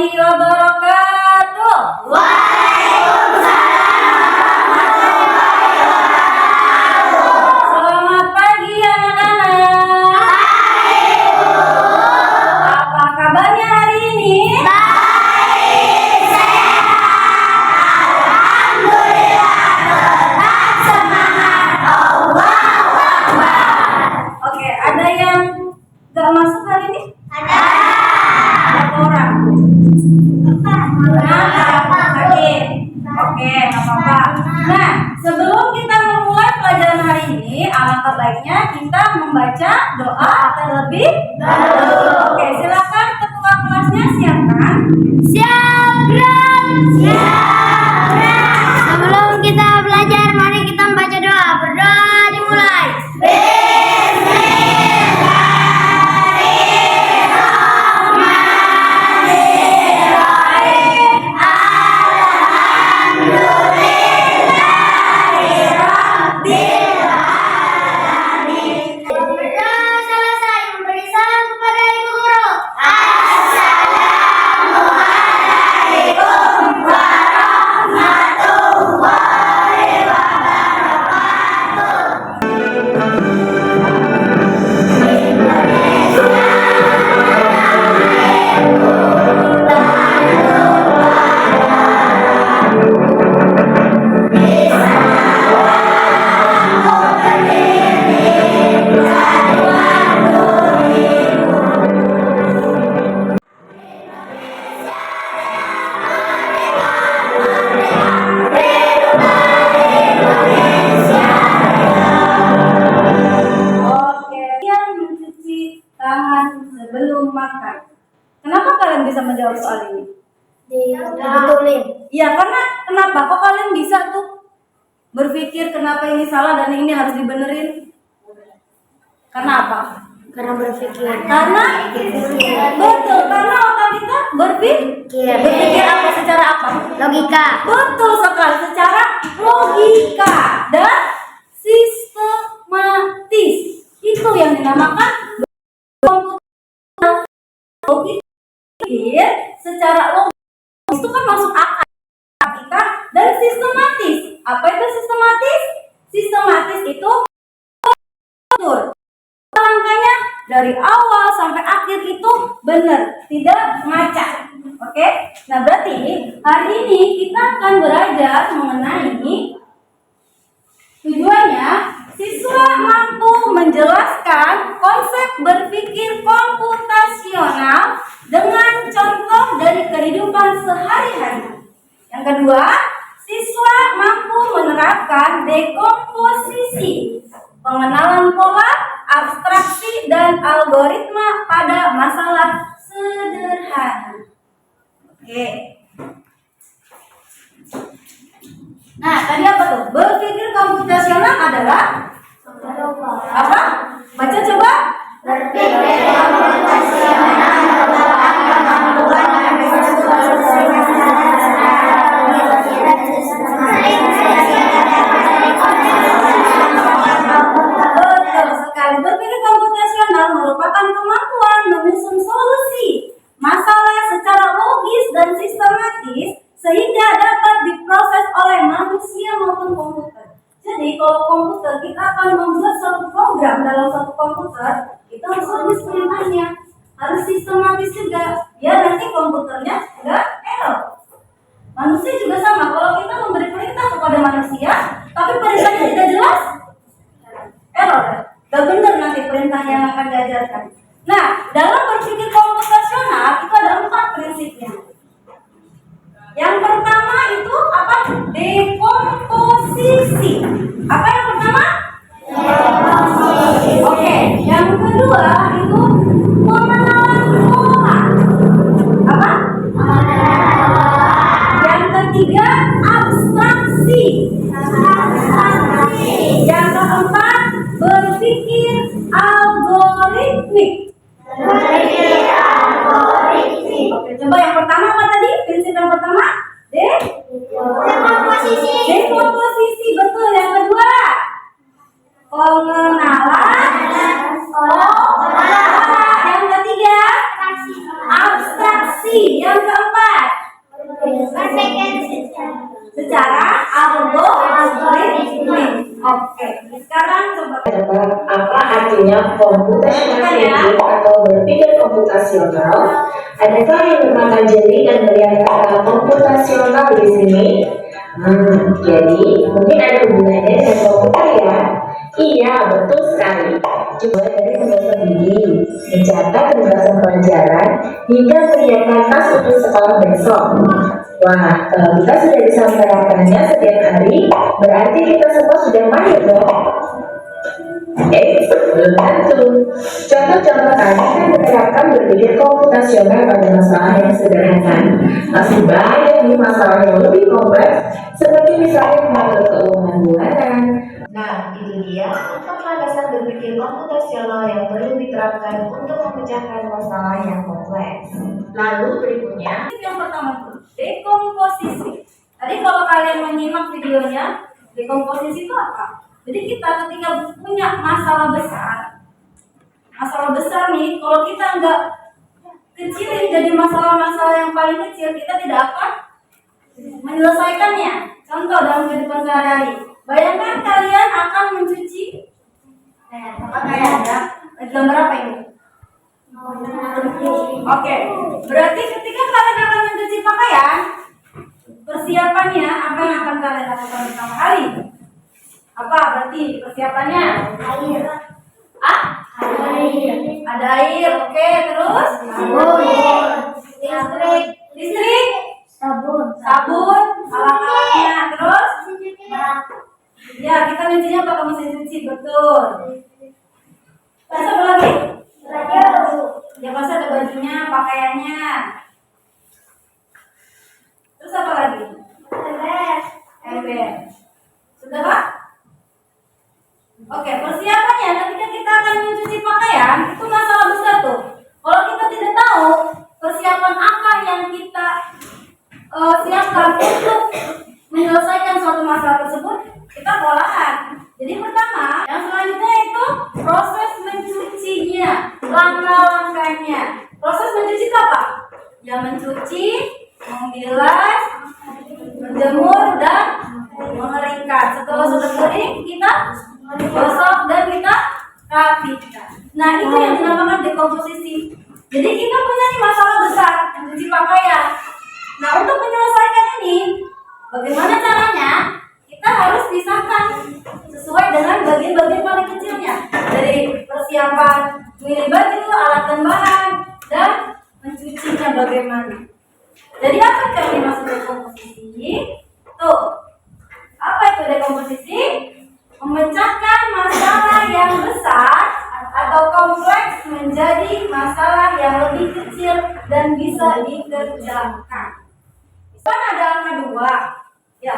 warahmatullahi wabarakatuh. Selamat pagi anak-anak. Apa kabarnya hari ini? Baik, sehat, alhamdulillah, tetap semangat, Allahu Akbar. Oke, ada yang gak masuk hari ini? Ada. Berapa orang? Kenapa? Sakit? Oke, gak apa-apa. Nah, sebelum kita memulai pelajaran hari ini, alangkah baiknya kita membaca doa terlebih dahulu. Oke, silakan ketua kelasnya siapkan. Siap, gerak. Siap, gerak. Sebelum kita belajar, mari kita membaca doa. Berdoa dimulai. Berdoa selesai, memberi salam kepada ibu guru. Assalamualaikum warahmatullahi wabarakatuh. Oke, yang mencuci tangan sebelum makan. Kenapa kalian bisa menjawab soal ini? Dibetulin. Ya, karena kenapa? Kok kalian bisa tuh berpikir kenapa ini salah dan ini harus dibenerin? Karena apa? Karena berpikir. Karena betul, karena otak kita berpikir apa secara apa? Logika. Betul sekali, secara logika dan sistematis. Itu yang dinamakan komputer. Berpikir secara logis itu kan masuk akal kita dan sistematis. Apa itu sistematis? Sistematis itu betul. Langkahnya dari awal sampai akhir itu benar, tidak ngacak. Oke? Nah, berarti hari ini kita akan belajar mengenai tujuannya siswa mampu menjelaskan konsep berpikir komputasional dengan contoh dari kehidupan sehari-hari. Yang kedua, siswa mampu menerapkan dekomposisi, pengenalan pola, abstraksi, dan algoritma pada masalah sederhana. Oke. Nah, tadi apa tuh? Berpikir komputasional adalah apa? Baca coba. Berpikir komputasional adalah kemampuan Betul sekali. Berpikir komputasional merupakan kemampuan menyusun solusi masalah secara logis dan sistematis sehingga dapat diproses oleh manusia maupun komputer. Jadi kalau komputer kita akan membuat suatu program dalam satu komputer, kita harus logis perintahnya, harus sistematis juga, biar nanti komputernya nggak error. Manusia juga sama, kalau kita memberi perintah kepada manusia, tapi perintahnya tidak jelas, error, gak benar nanti perintah yang akan diajarkan. Nah, dalam berpikir komputasional itu ada 4 prinsipnya. Yang pertama itu apa? Dekomposisi. Apa yang pertama? Dekomposisi. Oke, yang kedua itu pengenalan pola. Apa? Yang ketiga abstraksi. Yang keempat berpikir algoritmik. Oke, coba yang pertama apa tadi? Prinsip yang pertama? Dekomposisi. Dekomposisi, betul. Yang kedua? Pengenalan pola. Yang ketiga? Abstraksi. Yang keempat? Oke, sekarang coba. Apa artinya computational thinking atau berpikir komputasional? Adakah yang mempelajari dan melihat kata komputasional di sini? Jadi mungkin ada hubungannya dengan komputer ya? Iya, betul sekali. Coba dari membaca buku, mencatat tugasan pelajaran, hingga menyiapkan tas untuk sekolah besok. Wah, kalau kita sudah bisa menerapkannya setiap hari, berarti kita semua sudah mahir dong. Belum tentu. Contoh-contoh tadi kan menerapkan berpikir komputasional pada masalah yang sederhana. Masih banyak nih masalah yang lebih kompleks, seperti misalnya mengatur keuangan bulanan. Nah, itu dia 4 landasan berpikir komputasional yang perlu diterapkan untuk memecahkan masalah yang kompleks. Lalu berikutnya, Yang pertama dulu, dekomposisi. Tadi kalau kalian menyimak videonya, dekomposisi itu apa? Jadi kita ketika punya masalah besar nih, kalau kita nggak kecilin jadi masalah-masalah yang paling kecil, kita tidak akan menyelesaikannya. Contoh dalam kehidupan sehari-hari, bayangkan kalian akan mencuci pakaian ya. Gambar apa ini? Oke, berarti ketika kalian akan mencuci pakaian, persiapannya apa yang akan kalian lakukan pertama kali? Apa berarti persiapannya? Air. Air. Ada air, oke, terus? Listrik, Sabun. alat-alatnya, terus? Ya, kita nyucinya pakai mesin cuci, betul. Terus apa lagi? Ya pasti ada bajunya, pakaiannya. Terus apa lagi? Ember. Sudah Pak? Oke, persiapannya ketika kita akan mencuci pakaian itu masalah besar tuh. Kalau kita tidak tahu persiapan apa yang kita siapkan untuk menyelesaikan suatu masalah tersebut, kita kewalahan. Jadi pertama, yang selanjutnya itu proses mencucinya, langkah-langkahnya. Proses mencuci itu apa? Ya mencuci, membilas, menjemur dan mengeringkan. Setelah sudah kering, kita gosok dan kita rapikan. Nah, itu yang dinamakan dekomposisi. Jadi kita punya nih masalah besar, mencuci pakaian. Nah, untuk menyelesaikan ini, bagaimana caranya? Kita harus pisahkan sesuai dengan bagian-bagian paling kecilnya. Dari persiapan milih baju, alat dan bahan, dan mencucinya bagaimana. Jadi apa yang dimaksud dekomposisi? Tuh, apa itu dekomposisi? Memecahkan masalah yang besar atau kompleks menjadi masalah yang lebih kecil dan bisa dikerjakan. Kan ada angka 2. Ya,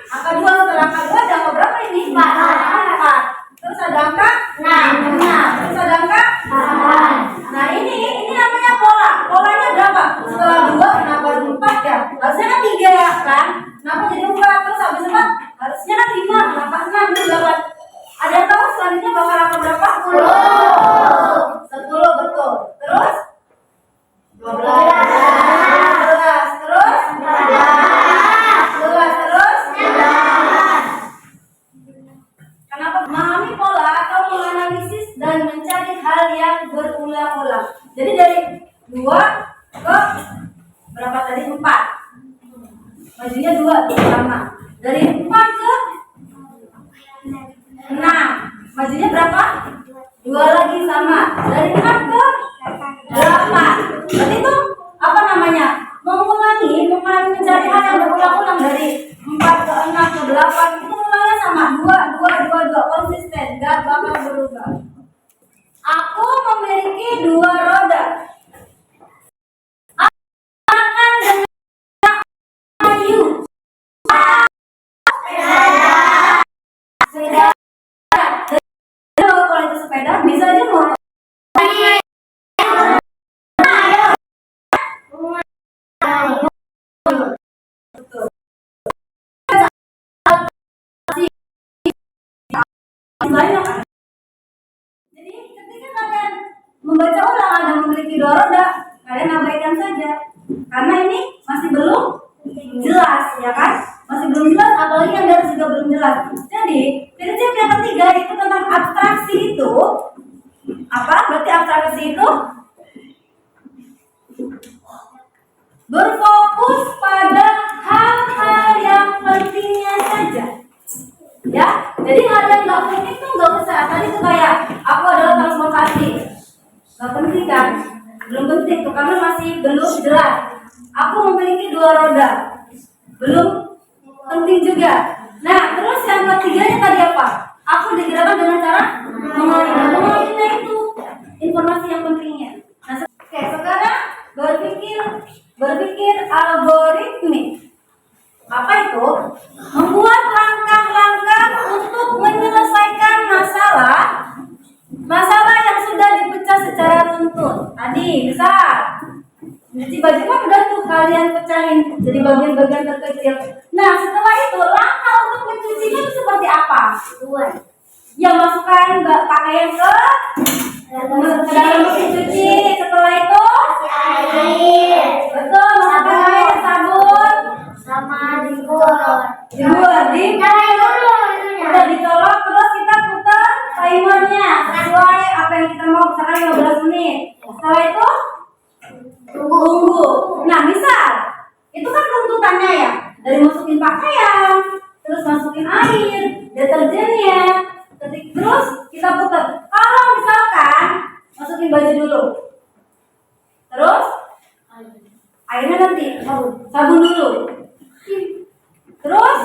angka 2 setelah angka 2 ada angka berapa ini? 4. Terus ada angka 6. Terus ada angka 8. Nah, ini namanya pola. Polanya berapa? Setelah 2 kenapa 4 ya? Harusnya kan 3 kan? Kenapa jadi 4? Terus habis 4 harusnya kan 5, kenapa 6, 8. Ada yang tahu selanjutnya bakal angka berapa? 10, betul. Terus 12, terus 11, terus 11. Kenapa? Memahami pola atau menganalisis dan mencari hal yang berulang-ulang. Jadi dari 2 ke berapa tadi? 4. Majunya 2 sama. Dari 4 ke 6. Majunya berapa? 2 lagi sama. Dari 6 ke 8. Berarti itu apa namanya? Mengulangi, mencari hal yang berulang-ulang dari 4 ke 6 ke 8 itu mulanya sama 2 konsisten, gak bakal berubah. Aku memiliki 2 roda. Akan dengan kayu. Sepeda. Kalau itu sepeda bisa aja mau. Banyak. Jadi ketika kalian membaca ulang ada memiliki 2 roda, kalian abaikan saja karena ini masih belum jelas, ya kan? Masih belum jelas, apalagi yang dari juga belum jelas. Jadi, prinsip yang ketiga itu tentang abstraksi itu apa? Berarti abstraksi itu berfokus pada hal-hal yang pentingnya saja. Ya, jadi hal yang nggak penting tuh nggak usah. Tadi tuh kayak aku adalah transportasi, nggak penting kan? Belum penting tuh karena masih belum jelas. Aku memiliki 2 roda, belum penting juga. Nah, terus yang ketiganya tadi apa? Aku digerakkan dengan cara mengalirnya itu informasi yang pentingnya. Nah, oke, sekarang berpikir algoritmik. Apa itu? Membuat langkah-langkah untuk menyelesaikan masalah yang sudah dipecah secara runtun. Tadi, misal cuci baju kan udah tuh kalian pecahin jadi bagian-bagian terkecil. Nah, setelah itu langkah untuk mencucinya itu seperti apa? Yang masukkan pakaian ke dalam mesin cuci. Setelah itu Air. betul, masukkan air, sabun, Sama dibuat. udah dicolok, terus kita putar timernya sesuai apa yang kita mau, misalkan 15 menit. Setelah itu tunggu. Nah, misal itu kan runtutannya ya, dari masukin pakaian, terus masukin air, deterjennya, terus kita putar. Kalau misalkan masukin baju dulu, terus airnya nanti sabun dulu, terus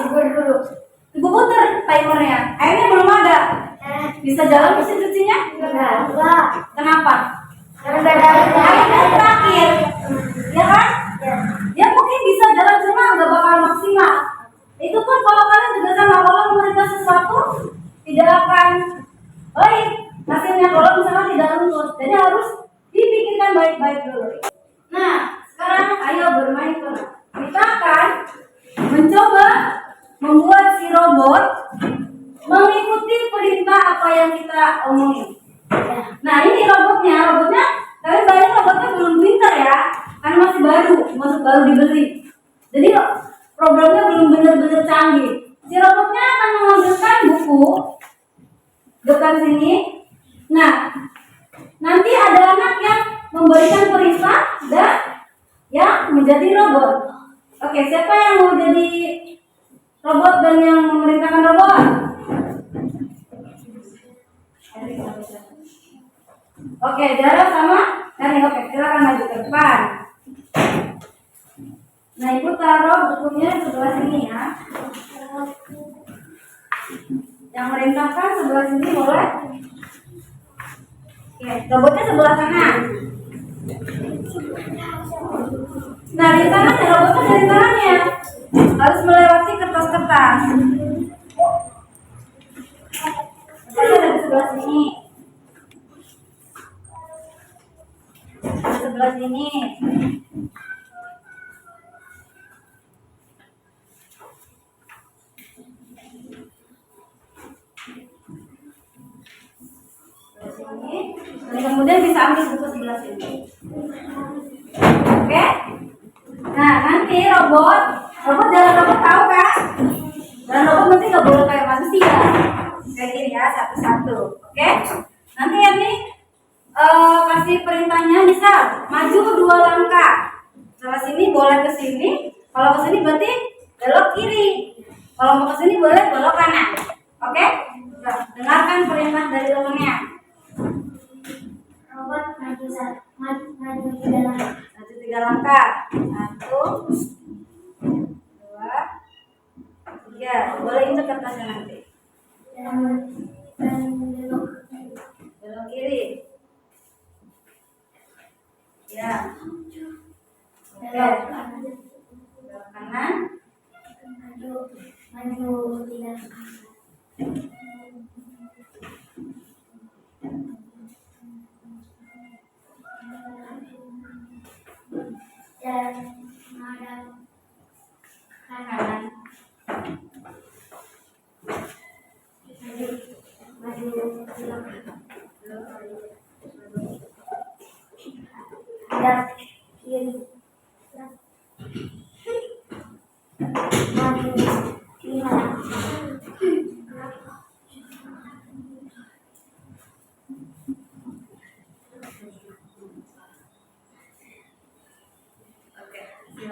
ibu putar timernya, airnya belum ada, bisa jalan mesin cucinya? Kenapa? Airnya terakhir, ya kan? Ya mungkin bisa jalan cuma nggak bakal maksimal. Itu pun kalau kalian juga sama, kalau memerintah sesuatu tidak akan baik hasilnya kalau misalnya tidak lurus. Jadi harus dipikirkan baik-baik dulu. Nah, sekarang ayo bermain peran. Kita akan mencoba membuat si robot mengikuti perintah apa yang kita omongin. Nah, ini robotnya kalian bayangin robotnya belum pintar ya, karena masih baru dibeli. Jadi programnya belum benar-benar canggih. Si robotnya akan mengambilkan buku dekat sini. Nah, nanti ada anak yang memberikan perintah dan yang menjadi robot. Oke, siapa yang mau jadi robot dan yang memerintahkan robot? Oke, jarak sama Kani. Oke, silakan maju ke depan. Nah, ibu taruh bukunya sebelah sini ya. Yang merintahkan sebelah sini boleh. Oke, robotnya sebelah kanan. Nah, rintangannya, robotnya dari tangannya harus melewati kertas-kertas. Kertasnya dari sebelah sini. Dari sebelah sini. Dan kemudian bisa ambil buku sebelah sini. Oke? Nah, nanti robot jalan robot tahu kan? Dan robot nanti nggak boleh kayak manusia. Kayak gini ya, satu-satu. Oke? Nanti ya nih kasih perintahnya, misal maju 2 langkah. Salah sini boleh ke sini. Kalau ke sini berarti belok kiri. Kalau mau ke sini boleh belok kanan. Oke? Nah, dengarkan perintah dari temannya. Robot maju 3 langkah. 1, 2, 3. Boleh injek kertasnya nanti. Belok kiri. Ya. Oke. Belok kanan. Maju 3 langkah. Dan menghadap kanan. Maju 3 langkah. Hadap kiri. Maju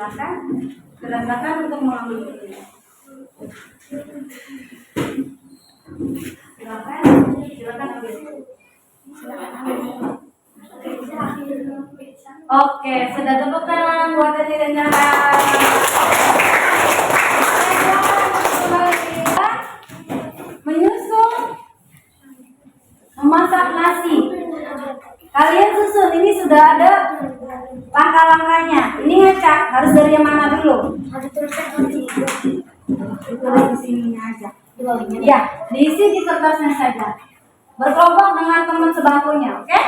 Silakan untuk mengambil ini. Silakan ambil. Oke, sudah tepuk tangan buat Teti dan Jara. Menyusun memasak nasi. Kalian susun, ini sudah ada langkah-langkahnya. Ini ngecek harus dari yang mana dulu? Di sini aja. Ya, diisi di kertasnya saja. Berkelompok dengan teman sebangkunya, oke?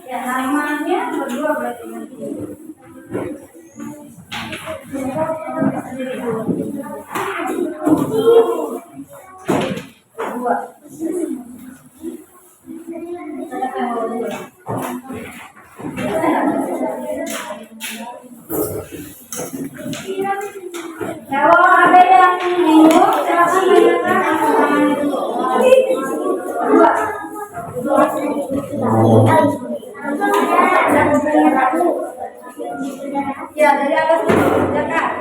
Ya, namanya berdua berarti nanti. Dua. Kalau ada yang bingung, silakan tanyakan dulu. Dua. Ya, dari atas dulu, Jaka.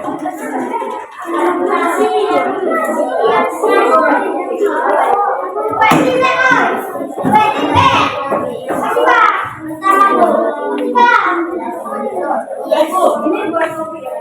Ini buat kopi ya.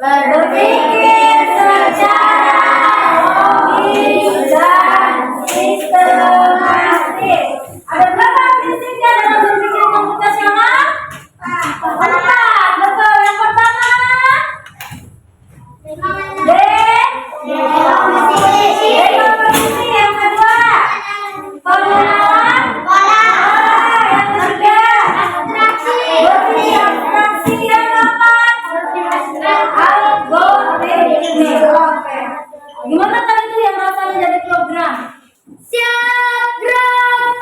Berpikir secara logis dan sistematis. Ada berapa prinsipnya dalam berpikir komputasional? Empat. Betul. Yang pertama definisi. Yang kedua pengenalan pola. Yang ketiga abstraksi. Yang keempat algoritma. Oke. Gimana tadi tuh yang rasanya jadi program? Siap, gerak.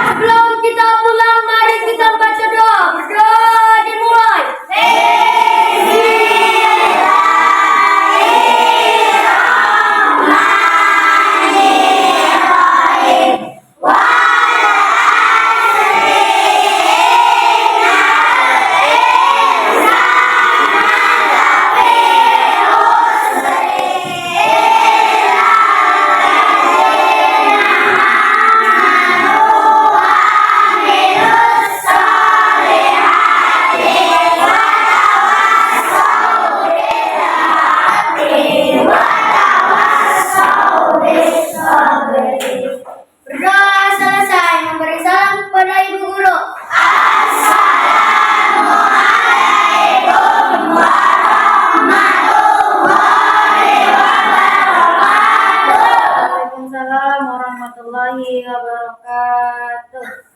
Sebelum kita pulang, mari kita baca doa. Berdoa dimulai. Bismillahirrahmanirrahim. warahmatullahi wabarakatuh.